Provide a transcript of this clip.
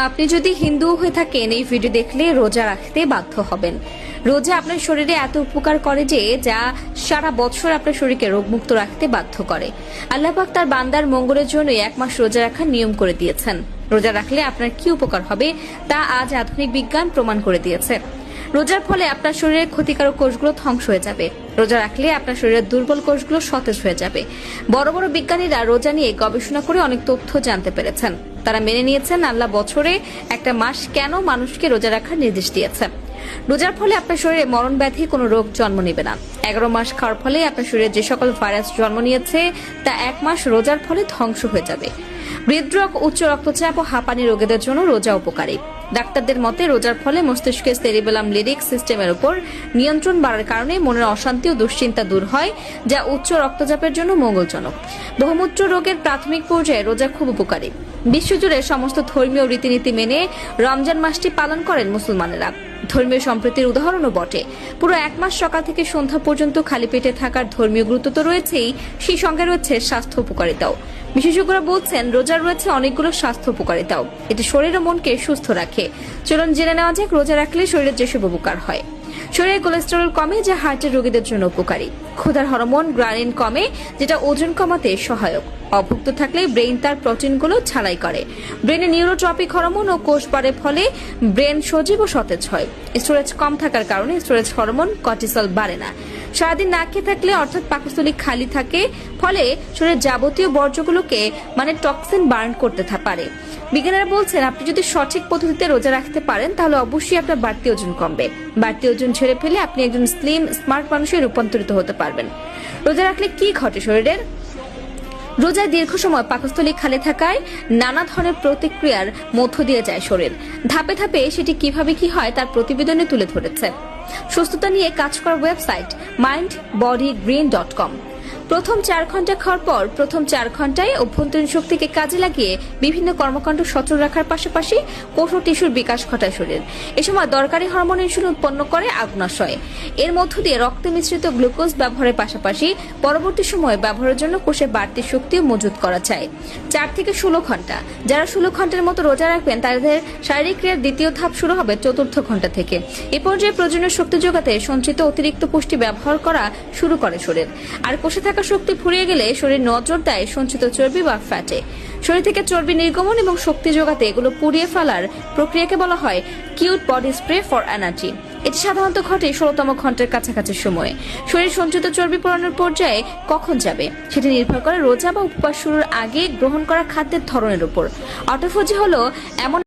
আপনি যদি হিন্দু হয়ে থাকেন এই ভিডিও দেখলে রোজা রাখতে বাধ্য হবেন। রোজা আপনার শরীরে এত উপকার করে যে যা সারা বছর আপনার শরীরকে রোগমুক্ত রাখতে বাধ্য করে। আল্লাহ পাক তার বান্দার মঙ্গলের জন্য 1 মাস রোজা রাখার নিয়ম করে দিয়েছেন। রোজা রাখলে আপনার কি উপকার হবে তা আজ আধুনিক বিজ্ঞান প্রমাণ করে দিয়েছে। রোজার ফলে আপনার শরীরের ক্ষতিকারক কোষগুলো ধ্বংস হয়ে যাবে। রোজা রাখলে আপনার শরীরের দুর্বল কোষগুলো সতেজ হয়ে যাবে। বড় বড় বিজ্ঞানীরা রোজা নিয়ে গবেষণা করে অনেক তথ্য জানতে পেরেছেন। তারা মেনে নিয়েছেন আল্লাহ বছরে একটা মাস কেন মানুষকে রোজা রাখার নির্দেশ দিয়েছেন। রোজার ফলে আপনার শরীরে মরণ ব্যাধি কোনো রোগ জন্ম নেবে না। 11 মাস খাওয়ার ফলে আপনার শরীরে যে সকল ভাইরাস জন্ম নিয়েছে তা 1 মাস রোজার ফলে ধ্বংস হয়ে যাবে। হৃদরোগ, উচ্চ রক্তচাপ ও হাঁপানি রোগীদের জন্য রোজা উপকারী। ডাক্তারদের মতে রোজার ফলে মস্তিষ্কের সেরিবেলাম লিম্বিক সিস্টেমের উপর নিয়ন্ত্রণ বাড়ার কারণে মনের অশান্তি ও দুশ্চিন্তা দূর হয়, যা উচ্চ রক্তচাপের জন্য মঙ্গলজনক। বহুমূত্র রোগের প্রাথমিক পর্যায়ে রোজা খুব উপকারী। বিশ্বজুড়ে সমস্ত ধর্মীয় রীতিনীতি মেনে রমজান মাসটি পালন করেন মুসলমানেরা। ধর্মীয় সম্প্রীতির উদাহরণও বটে। পুরো 1 মাস সকাল থেকে সন্ধ্যা পর্যন্ত খালি পেটে থাকার ধর্মীয় গুরুত্ব তো রয়েছেই, সেই সঙ্গে রয়েছে স্বাস্থ্য উপকারিতাও। বিশেষজ্ঞরা বলছেন রোজার রয়েছে অনেকগুলো স্বাস্থ্য উপকারিতাও। এটি শরীর ও মনকে সুস্থ রাখে। চলুন জেনে নেওয়া যাক রোজা রাখলে শরীরের যেসব উপকার হয়। শরীরে কোলেস্টেরল কমে, যা হার্টের রোগীদের জন্য উপকারী। ক্ষুধার হরমোন গ্রানিন কমে, যেটা ওজন কমাতে সহায়ক। অভুক্ত থাকলে ব্রেইন তার প্রোটিনগুলো ছাড়াই করে। ব্রেনে নিউরোট্রপিক হরমোন ও কোষ বাড়ে, ফলে ব্রেন সজীব ও সতেজ হয়। স্টোরেজ কম থাকার কারণে স্টোরেজ হরমোন কর্টিসল বাড়ে না। সারাদিন না খেয়ে থাকলে অর্থাৎ পাকস্থলী খালি থাকে, ফলে শরীরের যাবতীয় বর্জ্যগুলোকে টক্সিন বার্ন করতে পারে। বিজ্ঞানীরা বলছেন আপনি যদি সঠিক পদ্ধতিতে রোজা রাখতে পারেন তাহলে অবশ্যই আপনার বাড়তি ওজন কমবে। বাড়তি ওজন ছেড়ে ফেলে আপনি একজন স্লিম স্মার্ট মানুষে রূপান্তরিত হতে পারবেন। রোজা রাখলে কি ঘটে শরীরের? রোজায় দীর্ঘ সময় পাকস্থলী খালি থাকায় নানা ধরনের প্রতিক্রিয়ার মধ্য দিয়ে যায় শরীর। ধাপে ধাপে সেটি কিভাবে কি হয় তার প্রতিবেদনে তুলে ধরেছে সুস্থতা নিয়ে কাজ করা ওয়েবসাইট mindbodygreen.com। প্রথম 4 ঘন্টা খাওয়ার পর প্রথম 4 ঘন্টায় অভ্যন্তরীণ শক্তিকে কাজে লাগিয়ে বিভিন্ন কর্মকাণ্ড সচল রাখার পাশাপাশি কোষ ও টিস্যুর বিকাশ ঘটায় শরীর। এ সময় দরকারি হরমোন ইনসুলিন উৎপন্ন করে আগ্নাশয়। এর মধ্য দিয়ে রক্তে মিশ্রিত গ্লুকোজ ব্যবহারের পাশাপাশি পরবর্তী সময়ে ব্যবহারের জন্য কোষে বাড়তি শক্তিও মজুত করা চাই। 4 থেকে 16 ঘন্টা। যারা 16 ঘন্টার মতো রোজা রাখবেন তাদের শারীরিক ক্রিয়ার দ্বিতীয় ধাপ শুরু হবে 4র্থ ঘন্টা থেকে। এ পর্যায়ে প্রয়োজনীয় শক্তি যোগাতে সঞ্চিত অতিরিক্ত পুষ্টি ব্যবহার করা শুরু করে শরীর। আর কোষে থাকা শক্তি ফুরিয়ে গেলে শরীর নজর দেয় সঞ্চিত চর্বি বা ফ্যাটে। শরীর থেকে চর্বি নির্গমন এবং শক্তি যোগাতে এগুলো পুড়িয়ে ফেলার প্রক্রিয়াকে বলা হয় cute body spray for energy. এটি সাধারণত ঘটে 16তম ঘন্টার কাছাকাছি সময়ে। শরীর সঞ্চিত চর্বি পোড়ানোর পর্যায়ে কখন যাবে সেটি নির্ভর করে রোজা বা উপবাস শুরুর আগে গ্রহণ করা খাদ্যের ধরনের উপর। অটোফেজি হলো এমন